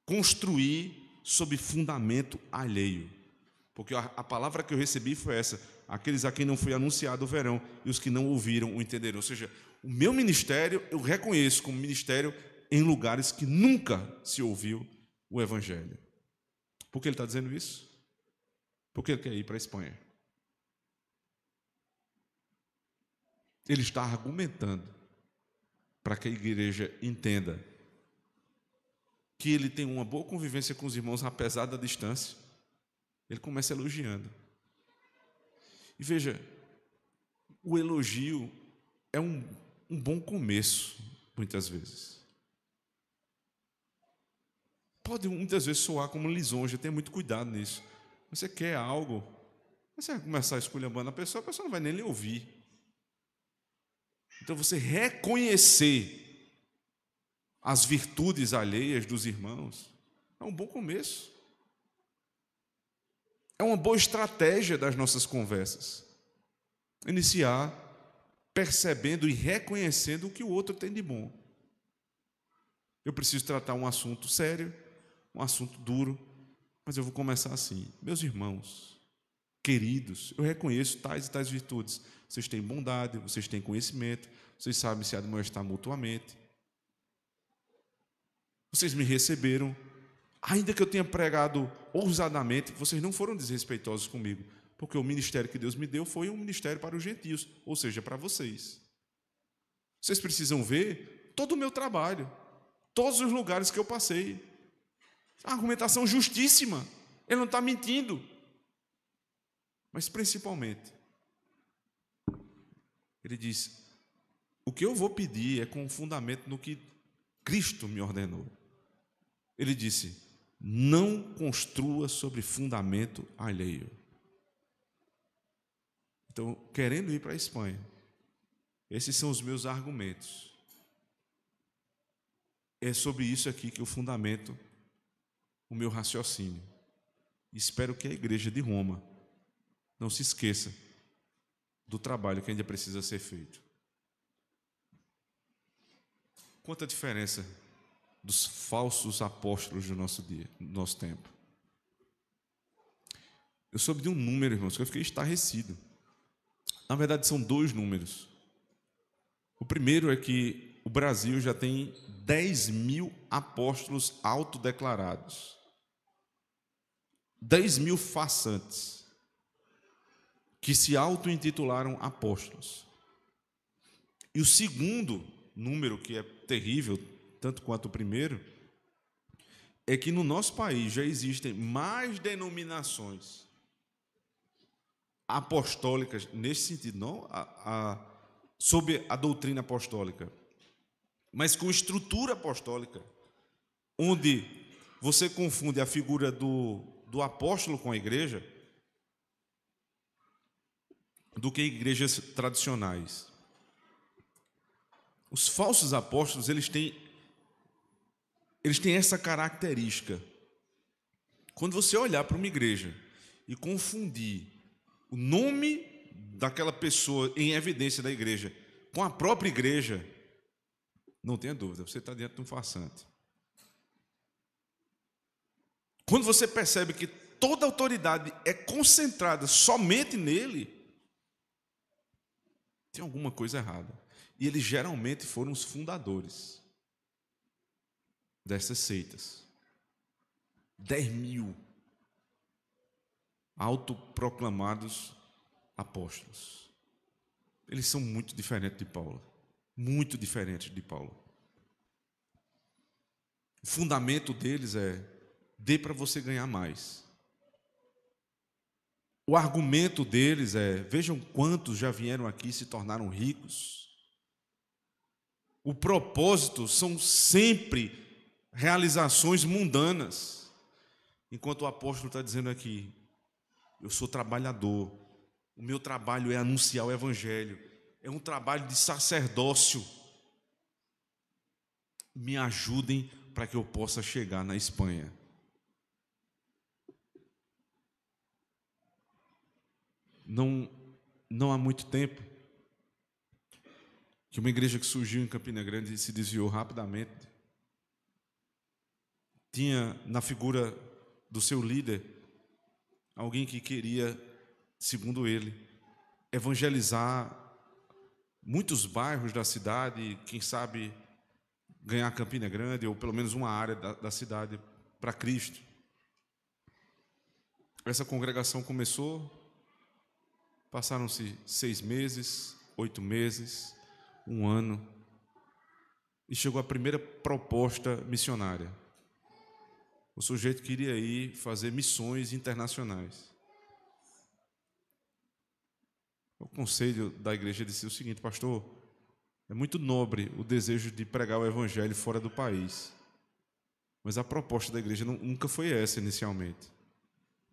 construir sob fundamento alheio, porque a palavra que eu recebi foi essa, aqueles a quem não foi anunciado o verão e os que não ouviram o entenderão. Ou seja, o meu ministério eu reconheço como ministério em lugares que nunca se ouviu o evangelho. Por que ele está dizendo isso? Porque ele quer ir para a Espanha. Ele está argumentando para que a igreja entenda que ele tem uma boa convivência com os irmãos, apesar da distância. Ele começa elogiando. E veja, o elogio é um bom começo, muitas vezes. Pode muitas vezes soar como lisonja, tenha muito cuidado nisso. Você quer algo, você vai começar esculhambando a pessoa não vai nem lhe ouvir. Então você reconhecer as virtudes alheias dos irmãos é um bom começo. É uma boa estratégia das nossas conversas. Iniciar percebendo e reconhecendo o que o outro tem de bom. Eu preciso tratar um assunto sério, um assunto duro, mas eu vou começar assim. Meus irmãos, queridos, eu reconheço tais e tais virtudes. Vocês têm bondade, vocês têm conhecimento, vocês sabem se admoestar mutuamente. Vocês me receberam, ainda que eu tenha pregado ousadamente, vocês não foram desrespeitosos comigo, porque o ministério que Deus me deu foi um ministério para os gentios, ou seja, para vocês. Vocês precisam ver todo o meu trabalho, todos os lugares que eu passei. A argumentação justíssima, ele não está mentindo. Mas principalmente, ele diz, o que eu vou pedir é com fundamento no que Cristo me ordenou. Ele disse, não construa sobre fundamento alheio. Então, querendo ir para a Espanha, esses são os meus argumentos. É sobre isso aqui que eu fundamento o meu raciocínio. Espero que a igreja de Roma não se esqueça do trabalho que ainda precisa ser feito. Quanta diferença dos falsos apóstolos do nosso dia, do nosso tempo. Eu soube de um número, irmãos, que eu fiquei estarrecido. Na verdade, são 2 números. O primeiro é que o Brasil já tem 10.000 apóstolos autodeclarados. 10.000 façantes que se auto-intitularam apóstolos. E o segundo número, que é terrível, tanto quanto o primeiro, é que no nosso país já existem mais denominações apostólicas, nesse sentido, não sob a doutrina apostólica, mas com estrutura apostólica, onde você confunde a figura do apóstolo com a igreja, do que igrejas tradicionais. Os falsos apóstolos, eles têm essa característica. Quando você olhar para uma igreja e confundir o nome daquela pessoa em evidência da igreja com a própria igreja, não tenha dúvida, você está diante de um farsante. Quando você percebe que toda autoridade é concentrada somente nele, tem alguma coisa errada. E eles geralmente foram os fundadores dessas seitas. 10.000 autoproclamados apóstolos. Eles são muito diferentes de Paulo. Muito diferentes de Paulo. O fundamento deles é: dê para você ganhar mais. O argumento deles é: vejam quantos já vieram aqui e se tornaram ricos. O propósito são sempre realizações mundanas. Enquanto o apóstolo está dizendo aqui: eu sou trabalhador, o meu trabalho é anunciar o evangelho, é um trabalho de sacerdócio. Me ajudem para que eu possa chegar na Espanha. Não há muito tempo que uma igreja que surgiu em Campina Grande e se desviou rapidamente tinha na figura do seu líder alguém que queria, segundo ele, evangelizar muitos bairros da cidade, quem sabe ganhar Campina Grande, ou pelo menos uma área da cidade, para Cristo. Essa congregação começou, passaram-se 6 meses, 8 meses, 1 ano, e chegou a primeira proposta missionária. O sujeito queria ir fazer missões internacionais. O conselho da igreja disse o seguinte: pastor, é muito nobre o desejo de pregar o evangelho fora do país, mas a proposta da igreja nunca foi essa inicialmente.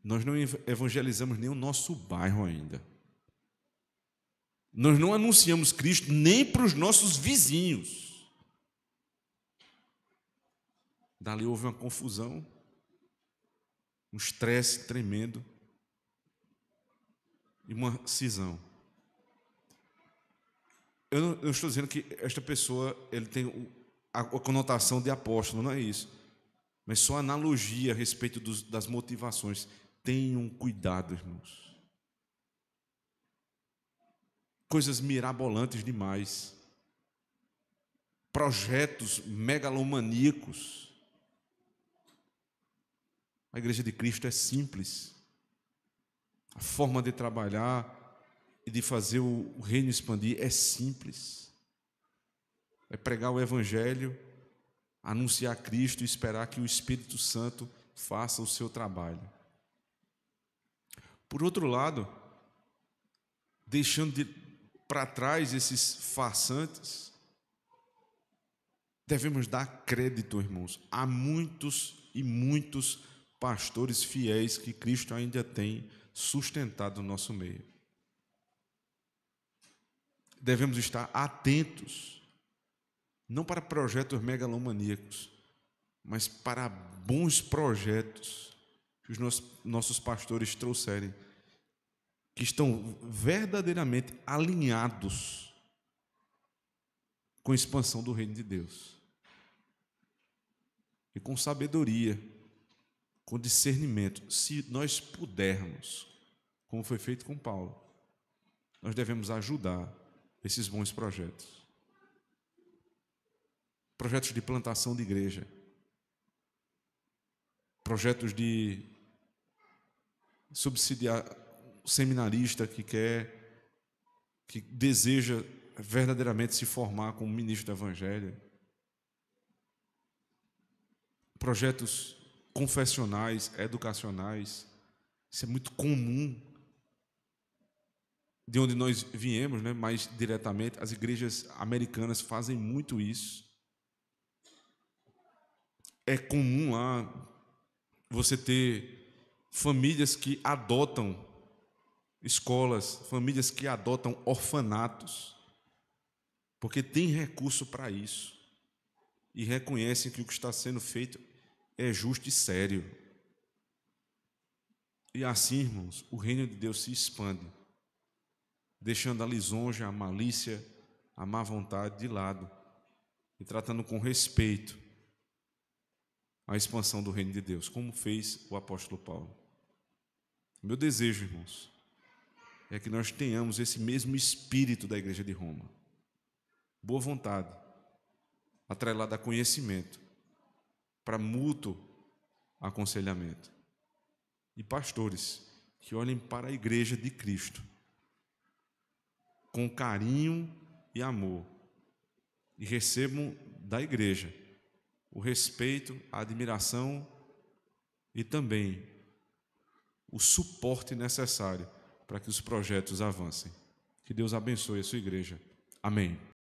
Nós não evangelizamos nem o nosso bairro ainda. Nós não anunciamos Cristo nem para os nossos vizinhos. Dali houve uma confusão, um estresse tremendo e uma cisão. Eu não estou dizendo que esta pessoa ele tem a conotação de apóstolo, não é isso. Mas só analogia a respeito das motivações. Tenham cuidado, irmãos. Coisas mirabolantes demais. Projetos megalomaníacos. A igreja de Cristo é simples. A forma de trabalhar e de fazer o reino expandir é simples. É pregar o evangelho, anunciar Cristo e esperar que o Espírito Santo faça o seu trabalho. Por outro lado, deixando para trás esses farsantes, devemos dar crédito, irmãos, a muitos e muitos pastores fiéis que Cristo ainda tem sustentado no nosso meio. Devemos estar atentos, não para projetos megalomaníacos, mas para bons projetos que os nossos pastores trouxerem, que estão verdadeiramente alinhados com a expansão do reino de Deus. E com sabedoria, com discernimento, se nós pudermos, como foi feito com Paulo, nós devemos ajudar esses bons projetos. Projetos de plantação de igreja, projetos de subsidiar o seminarista que deseja verdadeiramente se formar como ministro do Evangelho, projetos confessionais, educacionais. Isso é muito comum de onde nós viemos, né? Mais diretamente, as igrejas americanas fazem muito isso. É comum lá você ter famílias que adotam escolas, famílias que adotam orfanatos, porque tem recurso para isso e reconhecem que o que está sendo feito é justo e sério. E assim, irmãos, o reino de Deus se expande, deixando a lisonja, a malícia, a má vontade de lado e tratando com respeito a expansão do reino de Deus, como fez o apóstolo Paulo. Meu desejo, irmãos, é que nós tenhamos esse mesmo espírito da igreja de Roma. Boa vontade, atrelada a conhecimento, para mútuo aconselhamento. E pastores que olhem para a igreja de Cristo com carinho e amor e recebam da igreja o respeito, a admiração e também o suporte necessário para que os projetos avancem. Que Deus abençoe a sua igreja. Amém.